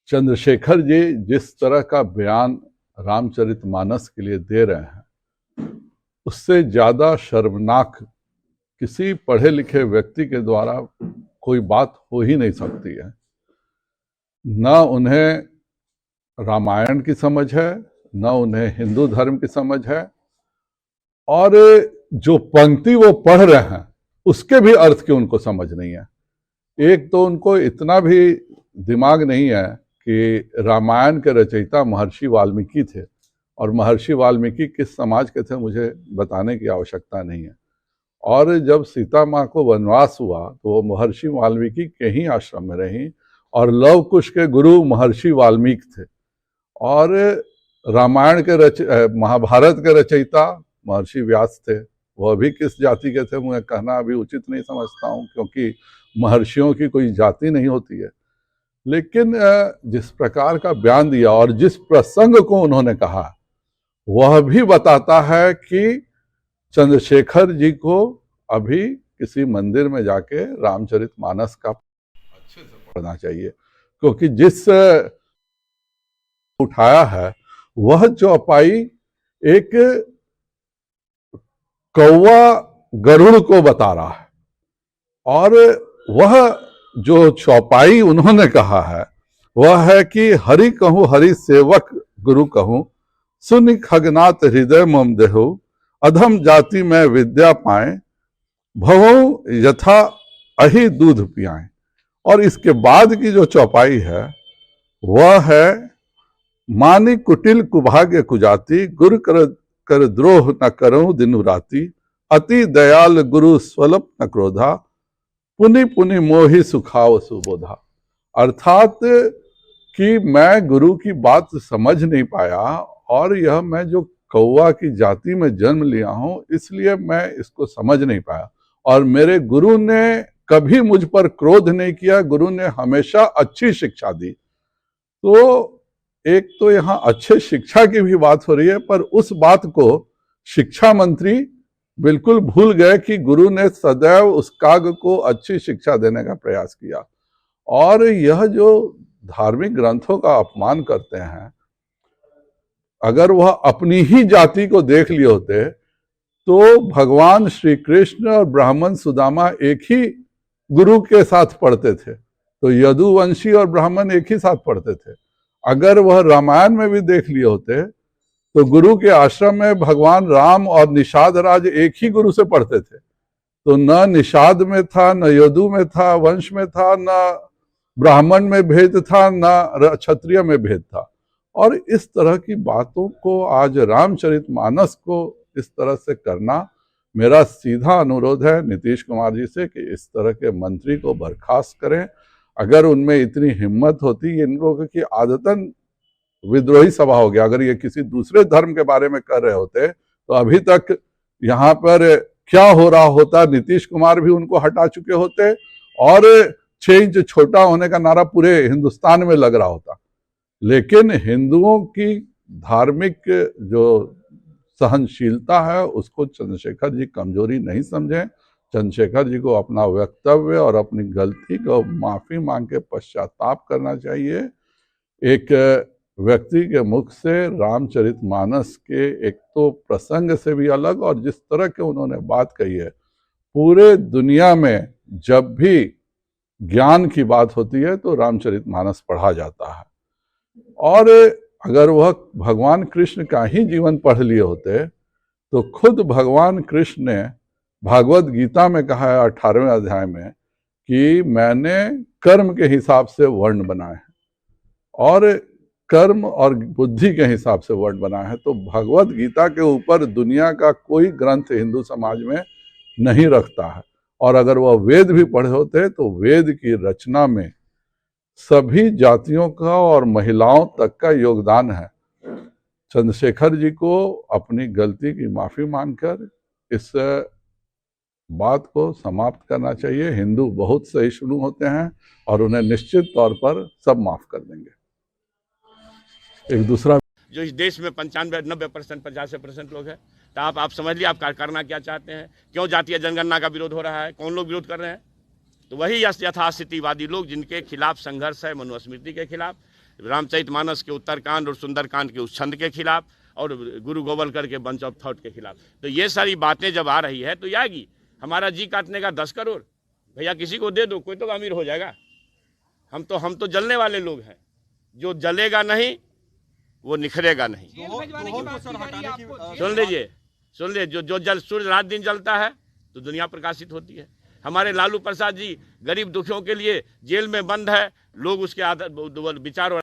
चंद्रशेखर जी जिस तरह का बयान रामचरितमानस के लिए दे रहे हैं, उससे ज्यादा शर्मनाक किसी पढ़े लिखे व्यक्ति के द्वारा कोई बात हो ही नहीं सकती है। न उन्हें रामायण की समझ है, न उन्हें हिंदू धर्म की समझ है, और जो पंक्ति वो पढ़ रहे हैं उसके भी अर्थ की उनको समझ नहीं है। एक तो उनको इतना भी दिमाग नहीं है कि रामायण के रचयिता महर्षि वाल्मीकि थे, और महर्षि वाल्मीकि किस समाज के थे मुझे बताने की आवश्यकता नहीं है। और जब सीता माँ को वनवास हुआ तो वो महर्षि वाल्मीकि के ही आश्रम में रही, और लव कुश के गुरु महर्षि वाल्मीकि थे। और रामायण के महाभारत के रचयिता महर्षि व्यास थे। वह भी किस जाति के थे मुझे कहना अभी उचित नहीं समझता हूँ, क्योंकि महर्षियों की कोई जाति नहीं होती है। लेकिन जिस प्रकार का बयान दिया और जिस प्रसंग को उन्होंने कहा, वह भी बताता है कि चंद्रशेखर जी को अभी किसी मंदिर में जाके रामचरितमानस का अच्छे से पढ़ना चाहिए, क्योंकि जिस उठाया है वह चौपाई एक कौवा गरुड़ को बता रहा है, और वह जो चौपाई उन्होंने कहा है वह है कि हरि कहूँ हरि सेवक गुरु कहूँ, सुनि खगनाथ हृदय मम देहु, अधम जाति में विद्या पाए, भवों यथा अहि दूध पियाए। और इसके बाद की जो चौपाई है वह है मानी कुटिल कुभाग्य कुजाति, गुरु कर द्रोह न करूं दिनु राति, अति दयाल गुरु स्वल्प न क्रोधा, पुनि पुनि मोहि सुखाव सुबोधा। अर्थात कि मैं गुरु की बात समझ नहीं पाया, और यह मैं जो कौवा की जाति में जन्म लिया हूं इसलिए मैं इसको समझ नहीं पाया, और मेरे गुरु ने कभी मुझ पर क्रोध नहीं किया, गुरु ने हमेशा अच्छी शिक्षा दी। तो एक तो यहाँ अच्छे शिक्षा की भी बात हो रही है, पर उस बात को शिक्षा मंत्री बिल्कुल भूल गए कि गुरु ने सदैव उस काग को अच्छी शिक्षा देने का प्रयास किया। और यह जो धार्मिक ग्रंथों का अपमान करते हैं, अगर वह अपनी ही जाति को देख लिए होते तो भगवान श्री कृष्ण और ब्राह्मण सुदामा एक ही गुरु के साथ पढ़ते थे, तो यदुवंशी और ब्राह्मण एक ही साथ पढ़ते थे। अगर वह रामायण में भी देख लिए होते तो गुरु के आश्रम में भगवान राम और निषाद राज एक ही गुरु से पढ़ते थे, तो न निषाद में था, न यदु में था, वंश में था, न ब्राह्मण में भेद था, न क्षत्रिय में भेद था। और इस तरह की बातों को आज रामचरितमानस को इस तरह से करना, मेरा सीधा अनुरोध है नीतीश कुमार जी से कि इस तरह के मंत्री को बर्खास्त करें। अगर उनमें इतनी हिम्मत होती, इन लोगों की आदतन विद्रोही सभा हो गया, अगर ये किसी दूसरे धर्म के बारे में कर रहे होते तो अभी तक यहाँ पर क्या हो रहा होता, नीतीश कुमार भी उनको हटा चुके होते, और 6 इंच छोटा होने का नारा पूरे हिंदुस्तान में लग रहा होता। लेकिन हिंदुओं की धार्मिक जो सहनशीलता है उसको चंद्रशेखर जी कमजोरी नहीं समझें। चंद्रशेखर जी को अपना वक्तव्य और अपनी गलती को माफी मांग के पश्चाताप करना चाहिए। एक व्यक्ति के मुख से रामचरितमानस के एक तो प्रसंग से भी अलग, और जिस तरह के उन्होंने बात कही है, पूरे दुनिया में जब भी ज्ञान की बात होती है तो रामचरितमानस पढ़ा जाता है। और अगर वह भगवान कृष्ण का ही जीवन पढ़ लिए होते तो खुद भगवान कृष्ण ने भागवत गीता में कहा है 18वें अध्याय में कि मैंने कर्म के हिसाब से वर्ण बनाए हैं, और कर्म और बुद्धि के हिसाब से वर्ण बनाए हैं। तो भगवत गीता के ऊपर दुनिया का कोई ग्रंथ हिंदू समाज में नहीं रखता है। और अगर वह वेद भी पढ़े होते तो वेद की रचना में सभी जातियों का और महिलाओं तक का योगदान है। चंद्रशेखर जी को अपनी गलती की माफी मांगकर इस बात को समाप्त करना चाहिए। हिंदू बहुत सहिष्णु होते हैं और उन्हें निश्चित तौर पर सब माफ कर देंगे। एक दूसरा जो इस देश में 95-90% 85% लोग हैं, तो आप समझ लीजिए आप करना क्या चाहते हैं। क्यों जातीय जनगणना का विरोध हो रहा है, कौन लोग विरोध कर रहे हैं? तो वही यथास्थितिवादी लोग जिनके खिलाफ संघर्ष है, मनुस्मृति के खिलाफ, रामचरितमानस के उत्तरकांड और सुंदरकांड के उस छंद के खिलाफ और गुरु गोवलकर के बंच ऑफ थॉट के खिलाफ। तो ये सारी बातें जब आ रही है तो आएगी। हमारा जी काटने का 10 करोड़ भैया किसी को दे दो, कोई तो अमीर हो जाएगा। हम तो जलने वाले लोग हैं। जो जलेगा नहीं वो निखरेगा नहीं। सुन लीजिए, जो जल सूर्य रात दिन जलता है तो दुनिया प्रकाशित होती है। हमारे लालू प्रसाद जी गरीब दुखियों के लिए जेल में बंद है, लोग उसके विचार